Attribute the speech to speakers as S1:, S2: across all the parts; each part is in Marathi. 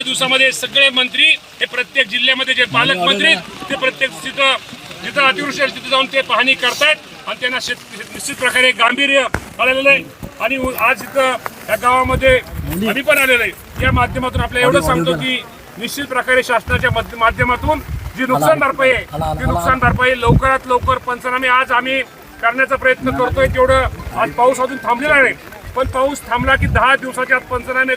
S1: दिवसामध्ये सगळे मंत्री हे प्रत्येक जिल्ह्यामध्ये जे पालकमंत्री ते प्रत्येक जिथं अतिवृष्टी आहे तिथे जाऊन ते पाहणी करतायत आणि त्यांना निश्चित प्रकारे गांभीर्य आलेलं आहे। आणि आज इथं या गावामध्ये आम्ही पण आलेलो आहे। या माध्यमातून आपल्याला एवढं सांगतो की निश्चित प्रकारे शासनाच्या माध्यमातून जी नुकसान भरपाई आहे ती नुकसान भरपाई लवकरात लवकर पंचनामे आज आम्ही करण्याचा प्रयत्न करतोय। तेवढं आज पाऊस अजून थांबलेला नाही, पण पाऊस थांबला की 10 दिवसाच्या आत पंचनामे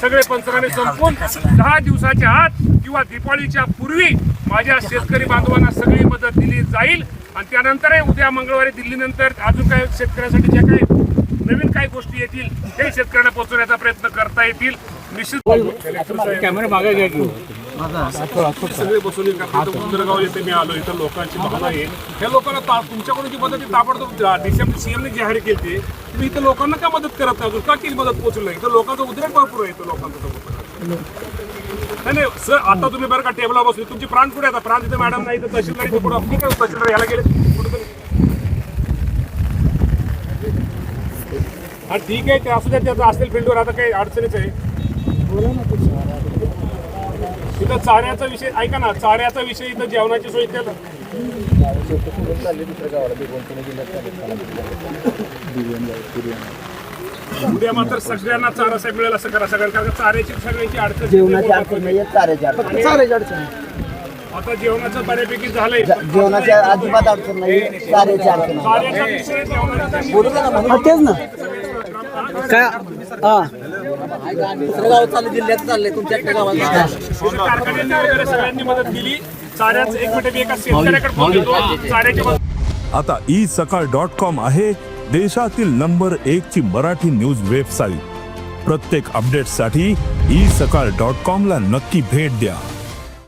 S1: सगळे पंचनामे संपून 10 दिवसाच्या आत किंवा दिवाळीच्या पूर्वी माझ्या शेतकरी बांधवांना सगळी मदत दिली जाईल। आणि त्यानंतर उद्या मंगळवारी दिल्लीनंतर अजून काही शेतकऱ्यांसाठी ज्या काही नवीन काही गोष्टी येतील ते शेतकऱ्यांना पोहोचवण्याचा प्रयत्न करता येतील। निश्चित
S2: कॅमेरा मागे घ्या की
S1: सगळे बसवले उंदरगाव येथे मी आलो। इथं लोकांची भावना आहे, ह्या लोकांना तुमच्याकडून जी मदत ताबडतोब डिसेंबर सीएमने जाहीर केली तुम्ही इथं लोकांना का मदत करत नाही? का केली मदत पोहोचली? इथं लोकांचा उद्रेक भरपूर आहे। इथं लोकांचा नाही सर, आता तुम्ही बरं का टेबला बसले, तुमची प्राण कुठे आता? प्राण तिथे मॅडम नाही, तर तहसीलदारी पुढे तहसीलदार यायला गेले कुठे? हा ठीक आहे, ते असू द्या, त्याचं असेल फील्डवर आता काही अडचणीच आहे। इथं चाऱ्याचा विषय ऐका ना, चाऱ्याचा विषय इथं जेवणाची सोय केलं उद्या मात्र सगळ्यांना चारा साहेब मिळेल असं करा सगळ्यांना, कारण चाऱ्याची सगळ्यांची अडचण
S3: जेवणाची अडचण नाही, चाऱ्याची अडचण
S1: आता जेवणाचं बऱ्यापैकी झालंय,
S3: जेवणाची अजिबात अडचण नाही, चाऱ्याची अडचण
S1: चाऱ्याचा विषय जेवणाचा
S3: तेच ना काय दुसऱ्या गावात चालले, जिल्ह्यात चाललंय, तुमच्या गावात
S1: कारखान्यांनी वगैरे सगळ्यांनी मदत केली। चाऱ्याचं एक मिनिट मी एका शेतकऱ्याकडे फोन देतो चाऱ्याची
S4: आता isakal.com आहे देशातील नंबर 1 ची मराठी न्यूज वेबसाईट। प्रत्येक अपडेटसाठी isakal.com ला नक्की भेट द्या।